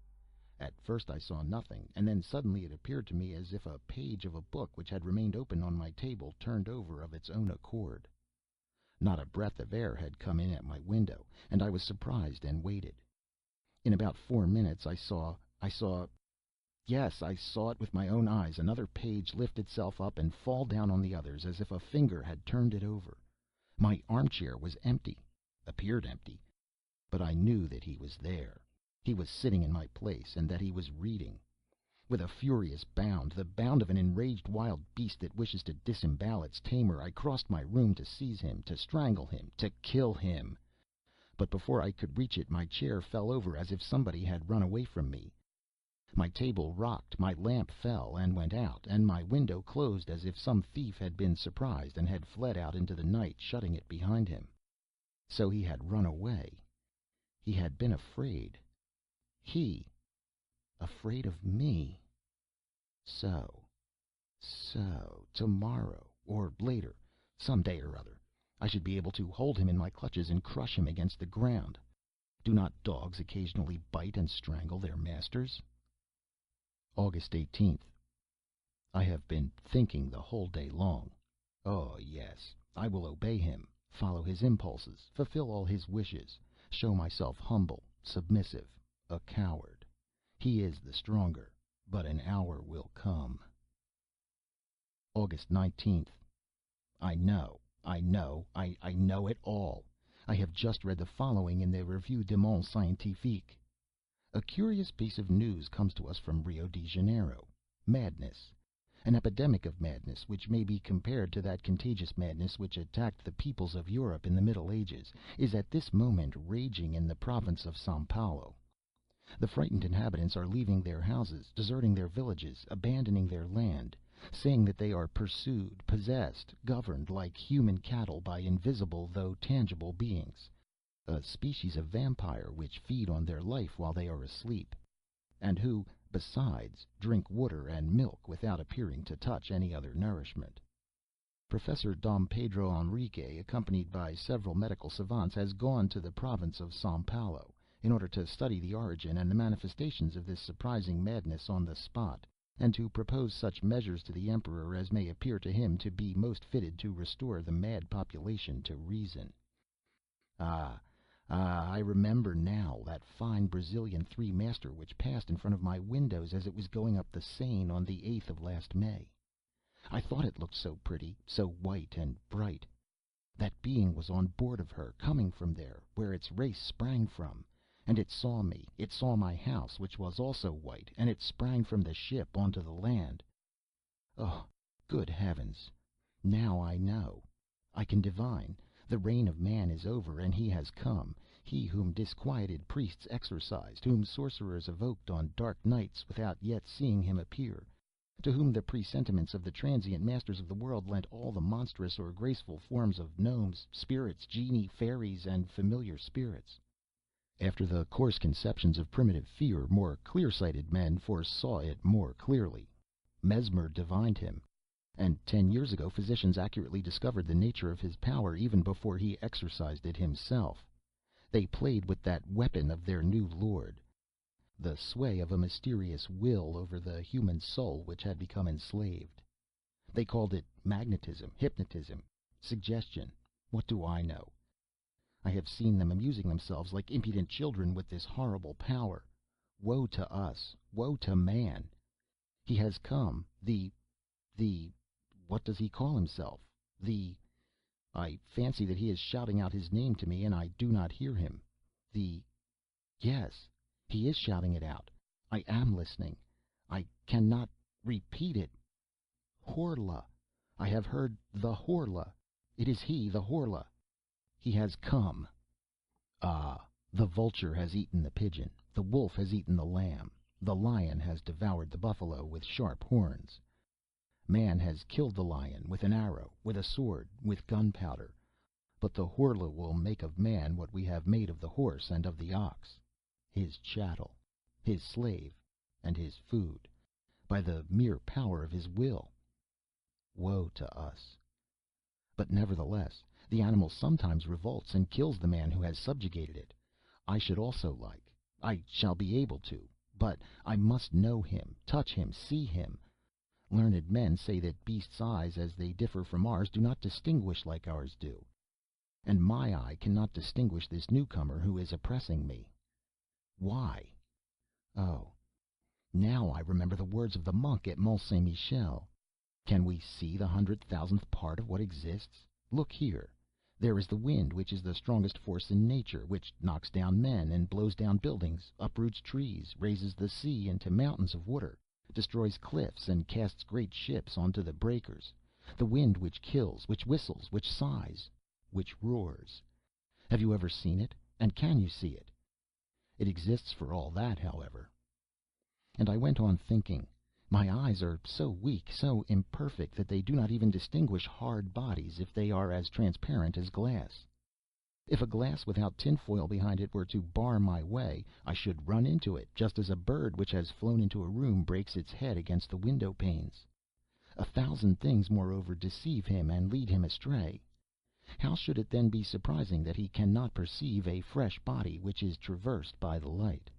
At first I saw nothing, and then suddenly it appeared to me as if a page of a book which had remained open on my table turned over of its own accord. Not a breath of air had come in at my window, and I was surprised and waited. In about 4 minutes I saw yes, I saw it with my own eyes, another page lift itself up and fall down on the others as if a finger had turned it over. My armchair was empty, appeared empty, but I knew that he was there. He was sitting in my place, and that he was reading. With a furious bound, the bound of an enraged wild beast that wishes to disembowel its tamer, I crossed my room to seize him, to strangle him, to kill him. But before I could reach it, my chair fell over as if somebody had run away from me. My table rocked, my lamp fell and went out, and my window closed as if some thief had been surprised and had fled out into the night, shutting it behind him. So he had run away. He had been afraid. He afraid of me. So, tomorrow, or later, some day or other, I should be able to hold him in my clutches and crush him against the ground. Do not dogs occasionally bite and strangle their masters? August 18th. I have been thinking the whole day long. Oh, yes, I will obey him, follow his impulses, fulfill all his wishes, show myself humble, submissive, a coward. He is the stronger, but an hour will come. August 19th. I know it all. I have just read the following in the Revue du Monde Scientifique. A curious piece of news comes to us from Rio de Janeiro. Madness. An epidemic of madness which may be compared to that contagious madness which attacked the peoples of Europe in the Middle Ages, is at this moment raging in the province of Sao Paulo. The frightened inhabitants are leaving their houses, deserting their villages, abandoning their land, saying that they are pursued, possessed, governed like human cattle by invisible though tangible beings, a species of vampire which feed on their life while they are asleep, and who, besides, drink water and milk without appearing to touch any other nourishment. Professor Dom Pedro Henrique, accompanied by several medical savants, has gone to the province of Sao Paulo, in order to study the origin and the manifestations of this surprising madness on the spot, and to propose such measures to the Emperor as may appear to him to be most fitted to restore the mad population to reason. I remember now that fine Brazilian three-master which passed in front of my windows as it was going up the Seine on the 8th of last May. I thought it looked so pretty, so white and bright. That being was on board of her, coming from there, where its race sprang from, and it saw me, it saw my house, which was also white, and it sprang from the ship onto the land. Oh, good heavens! Now I know. I can divine. The reign of man is over, and he has come. he whom disquieted priests exorcised, whom sorcerers evoked on dark nights without yet seeing him appear, to whom the presentiments of the transient masters of the world lent all the monstrous or graceful forms of gnomes, spirits, genii, fairies, and familiar spirits. After the coarse conceptions of primitive fear, more clear-sighted men foresaw it more clearly. Mesmer divined him, and 10 years ago physicians accurately discovered the nature of his power even before he exercised it himself. They played with that weapon of their new lord, the sway of a mysterious will over the human soul which had become enslaved. They called it magnetism, hypnotism, suggestion. What do I know? I have seen them amusing themselves like impudent children with this horrible power. Woe to us! Woe to man! He has come, what does he call himself? I fancy that he is shouting out his name to me, and I do not hear him. Yes, he is shouting it out. I am listening. I cannot repeat it. Horla! I have heard the Horla. It is he, the Horla. He has come. Ah, the vulture has eaten the pigeon. The wolf has eaten the lamb. The lion has devoured the buffalo with sharp horns. Man has killed the lion with an arrow, with a sword, with gunpowder. But the Horla will make of man what we have made of the horse and of the ox, his chattel, his slave, and his food, by the mere power of his will. Woe to us! But nevertheless, the animal sometimes revolts and kills the man who has subjugated it. I should also like, I shall be able to, but I must know him, touch him, see him. Learned men say that beasts' eyes, as they differ from ours, do not distinguish like ours do. And my eye cannot distinguish this newcomer who is oppressing me. Why? Oh, now I remember the words of the monk at Mont Saint Michel. Can we see the 100,000th part of what exists? Look here. There is the wind, which is the strongest force in nature, which knocks down men and blows down buildings, uproots trees, raises the sea into mountains of water, destroys cliffs, and casts great ships onto the breakers. The wind which kills, which whistles, which sighs, which roars. Have you ever seen it? And can you see it? It exists for all that, however. And I went on thinking. My eyes are so weak, so imperfect, that they do not even distinguish hard bodies if they are as transparent as glass. If a glass without tinfoil behind it were to bar my way, I should run into it, just as a bird which has flown into a room breaks its head against the window panes. 1,000 things, moreover, deceive him and lead him astray. How should it then be surprising that he cannot perceive a fresh body which is traversed by the light?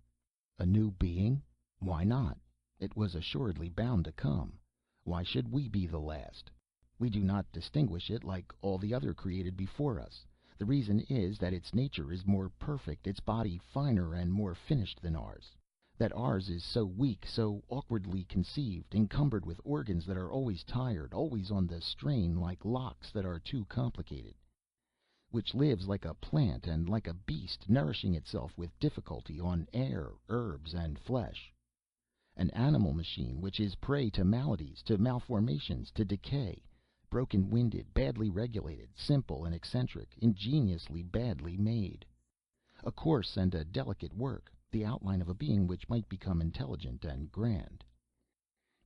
A new being? Why not? It was assuredly bound to come. Why should we be the last? We do not distinguish it like all the other created before us. The reason is that its nature is more perfect, its body finer and more finished than ours. That ours is so weak, so awkwardly conceived, encumbered with organs that are always tired, always on the strain, like locks that are too complicated. Which lives like a plant and like a beast, nourishing itself with difficulty on air, herbs, and flesh. An animal machine which is prey to maladies, to malformations, to decay, broken-winded, badly regulated, simple and eccentric, ingeniously badly made. A coarse and a delicate work, the outline of a being which might become intelligent and grand.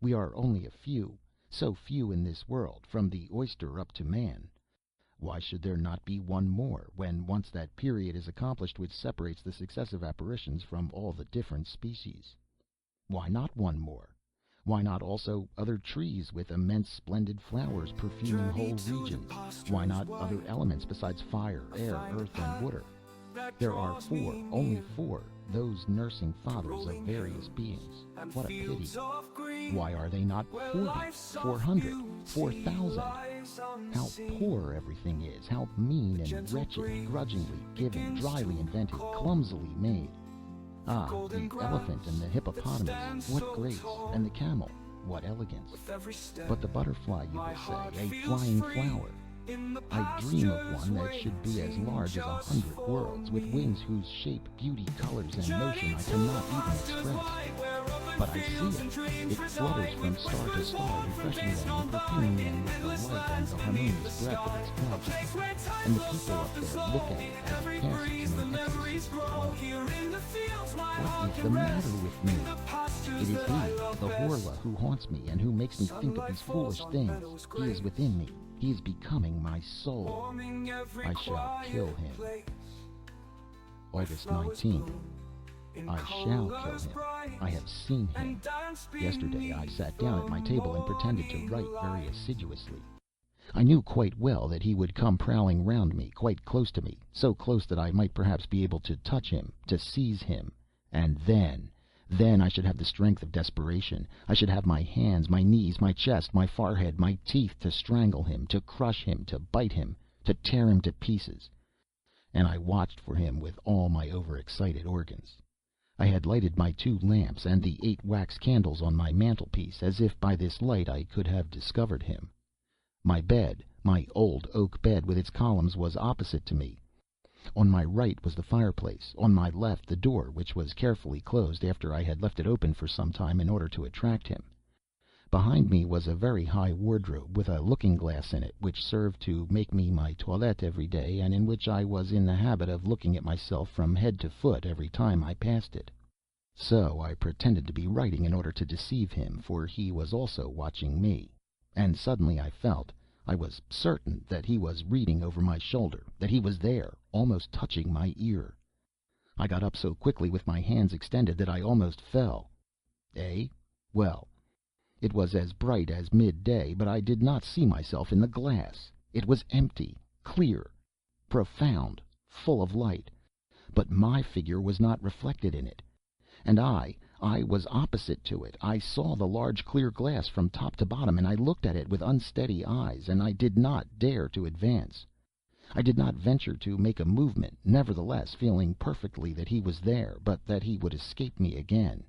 We are only a few, so few in this world, from the oyster up to man. Why should there not be one more, when once that period is accomplished which separates the successive apparitions from all the different species? Why not one more? Why not also other trees with immense splendid flowers perfuming whole regions? Why not other elements besides fire, air, earth, and water? There are 4, only 4, those nursing fathers of various beings. What a pity. Why are they not 40, 400, 4,000? How poor everything is, how mean and wretched, grudgingly given, dryly invented, clumsily made. Ah, the elephant and the hippopotamus, what grace, and the camel, what elegance. But the butterfly, you will say, a flying flower. I dream of one that should be as large as 100 worlds, with wings whose shape, beauty, colors, and motion I cannot even express. But I see it. It flutters from star to star, refreshing them and perfuming them with the light and the harmonious breath of its flight. and the people up there look at it as it passes in an ecstasy of delight. What is the matter with me? It is he, the Horla, who haunts me and who makes me think of these foolish things. He is within me. He is becoming my soul. I shall kill him. August 19th. I shall kill him. I have seen him. Yesterday I sat down at my table and pretended to write very assiduously. I knew quite well that he would come prowling round me, quite close to me, so close that I might perhaps be able to touch him, to seize him. And then I should have the strength of desperation. I should have my hands, my knees, my chest, my forehead, my teeth to strangle him, to crush him, to bite him, to tear him to pieces. And I watched for him with all my overexcited organs. I had lighted my 2 lamps and the 8 wax candles on my mantelpiece, as if by this light I could have discovered him. My bed, my old oak bed with its columns, was opposite to me. On my right was the fireplace, on my left the door, which was carefully closed after I had left it open for some time in order to attract him. Behind me was a very high wardrobe with a looking-glass in it, which served to make me my toilette every day, and in which I was in the habit of looking at myself from head to foot every time I passed it. So I pretended to be writing in order to deceive him, for he was also watching me. And suddenly I was certain that he was reading over my shoulder, that he was there, almost touching my ear. I got up so quickly with my hands extended that I almost fell. Well, it was as bright as midday, but I did not see myself in the glass. It was empty, clear, profound, full of light, but my figure was not reflected in it. And I was opposite to it. I saw the large clear glass from top to bottom, and I looked at it with unsteady eyes, and I did not dare to advance. I did not venture to make a movement, nevertheless feeling perfectly that he was there, but that he would escape me again.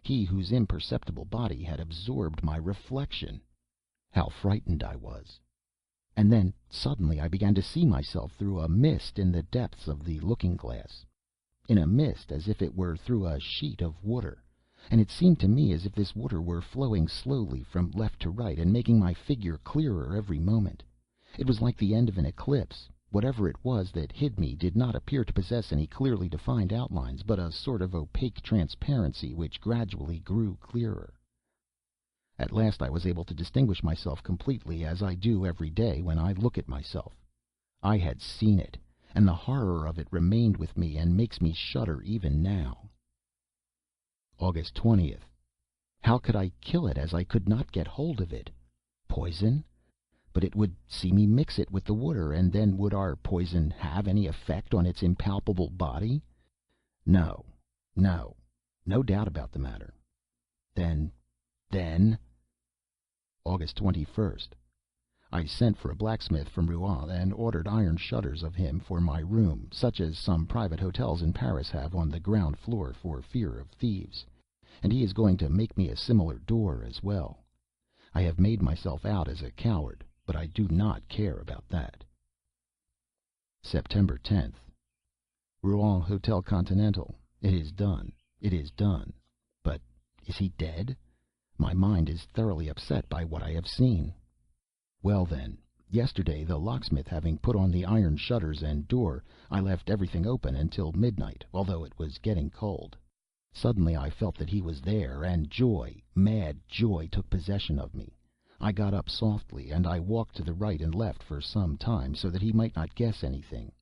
He whose imperceptible body had absorbed my reflection. How frightened I was! And then suddenly I began to see myself through a mist in the depths of the looking-glass. In a mist, as if it were through a sheet of water, and it seemed to me as if this water were flowing slowly from left to right, and making my figure clearer every moment. It was like the end of an eclipse. Whatever it was that hid me did not appear to possess any clearly defined outlines, but a sort of opaque transparency which gradually grew clearer. At last I was able to distinguish myself completely, as I do every day when I look at myself. I had seen it, and the horror of it remained with me and makes me shudder even now. August 20th. How could I kill it, as I could not get hold of it? Poison? But it would see me mix it with the water, and then would our poison have any effect on its impalpable body? No doubt about the matter. Then August 21st. I sent for a blacksmith from Rouen, and ordered iron shutters of him for my room, such as some private hotels in Paris have on the ground floor for fear of thieves, and he is going to make me a similar door as well. I have made myself out as a coward, but I do not care about that. September 10th. Rouen Hotel Continental. It is done. It is done. But is he dead? My mind is thoroughly upset by what I have seen. Well then, yesterday, the locksmith having put on the iron shutters and door, I left everything open until midnight, although it was getting cold. Suddenly I felt that he was there, and joy, mad joy, took possession of me. I got up softly, and I walked to the right and left for some time, so that he might not guess anything.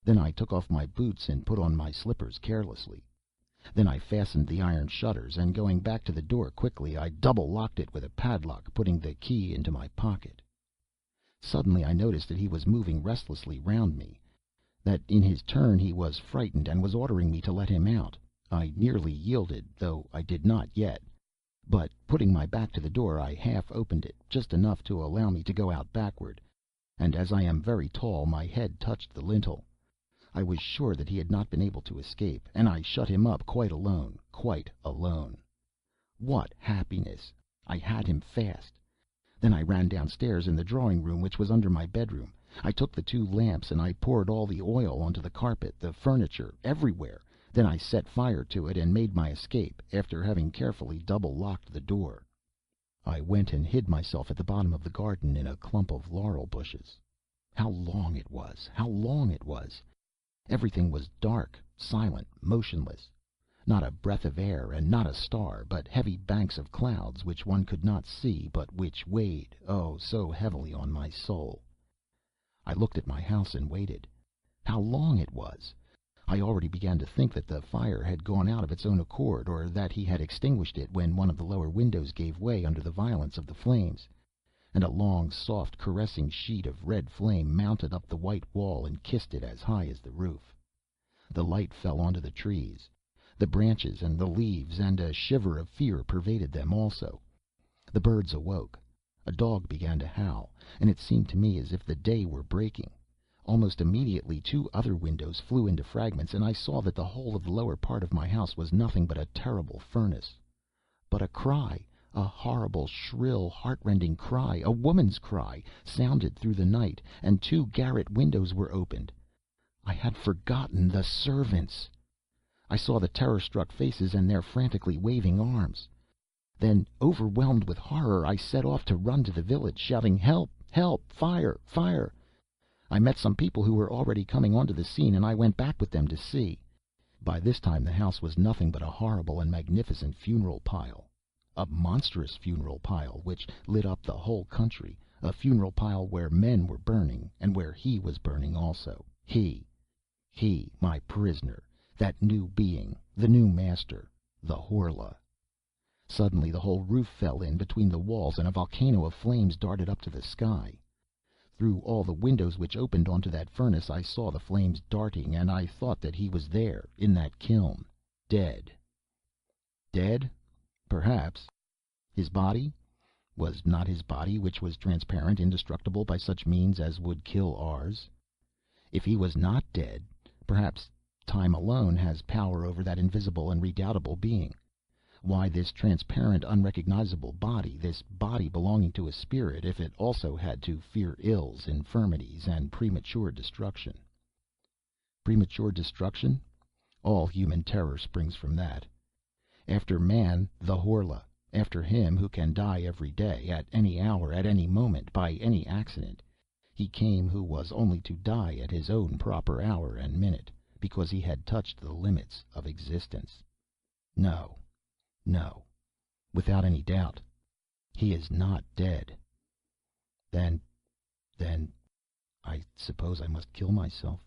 Then I took off my boots and put on my slippers carelessly. Then I fastened the iron shutters, and going back to the door quickly, I double-locked it with a padlock, putting the key into my pocket. Suddenly I noticed that he was moving restlessly round me, that in his turn he was frightened, and was ordering me to let him out. I nearly yielded, though I did not yet. But, putting my back to the door, I half opened it, just enough to allow me to go out backward, and as I am very tall, my head touched the lintel. I was sure that he had not been able to escape, and I shut him up quite alone, quite alone. What happiness! I had him fast. Then I ran downstairs in the drawing-room, which was under my bedroom. I took the 2 lamps, and I poured all the oil onto the carpet, the furniture, everywhere. Then I set fire to it and made my escape, after having carefully double-locked the door. I went and hid myself at the bottom of the garden in a clump of laurel bushes. How long it was! How long it was! Everything was dark, silent, motionless. Not a breath of air, and not a star, but heavy banks of clouds which one could not see, but which weighed, oh, so heavily on my soul. I looked at my house and waited. How long it was! I already began to think that the fire had gone out of its own accord, or that he had extinguished it when one of the lower windows gave way under the violence of the flames, and a long, soft, caressing sheet of red flame mounted up the white wall and kissed it as high as the roof. The light fell onto the trees, the branches and the leaves, and a shiver of fear pervaded them also. The birds awoke. A dog began to howl, and it seemed to me as if the day were breaking. Almost immediately 2 other windows flew into fragments, and I saw that the whole of the lower part of my house was nothing but a terrible furnace. But a cry, a horrible, shrill, heartrending cry, a woman's cry, sounded through the night, and 2 garret windows were opened. I had forgotten the servants! I saw the terror-struck faces and their frantically waving arms. Then, overwhelmed with horror, I set off to run to the village, shouting, "Help! Help! Fire! Fire!" I met some people who were already coming onto the scene, and I went back with them to see. By this time the house was nothing but a horrible and magnificent funeral pile. A monstrous funeral pile which lit up the whole country, a funeral pile where men were burning, and where he was burning also. He, my prisoner, that new being, the new master, the Horla. Suddenly the whole roof fell in between the walls, and a volcano of flames darted up to the sky. Through all the windows which opened onto that furnace I saw the flames darting, and I thought that he was there, in that kiln, dead. Dead? Perhaps. His body? Was not his body, which was transparent, indestructible by such means as would kill ours? If he was not dead, perhaps time alone has power over that invisible and redoubtable being. Why this transparent, unrecognizable body, this body belonging to a spirit, if it also had to fear ills, infirmities, and premature destruction? Premature destruction? All human terror springs from that. After man, the Horla. After him, who can die every day, at any hour, at any moment, by any accident, he came who was only to die at his own proper hour and minute, because he had touched the limits of existence. No, no, without any doubt, he is not dead. Then, I suppose I must kill myself.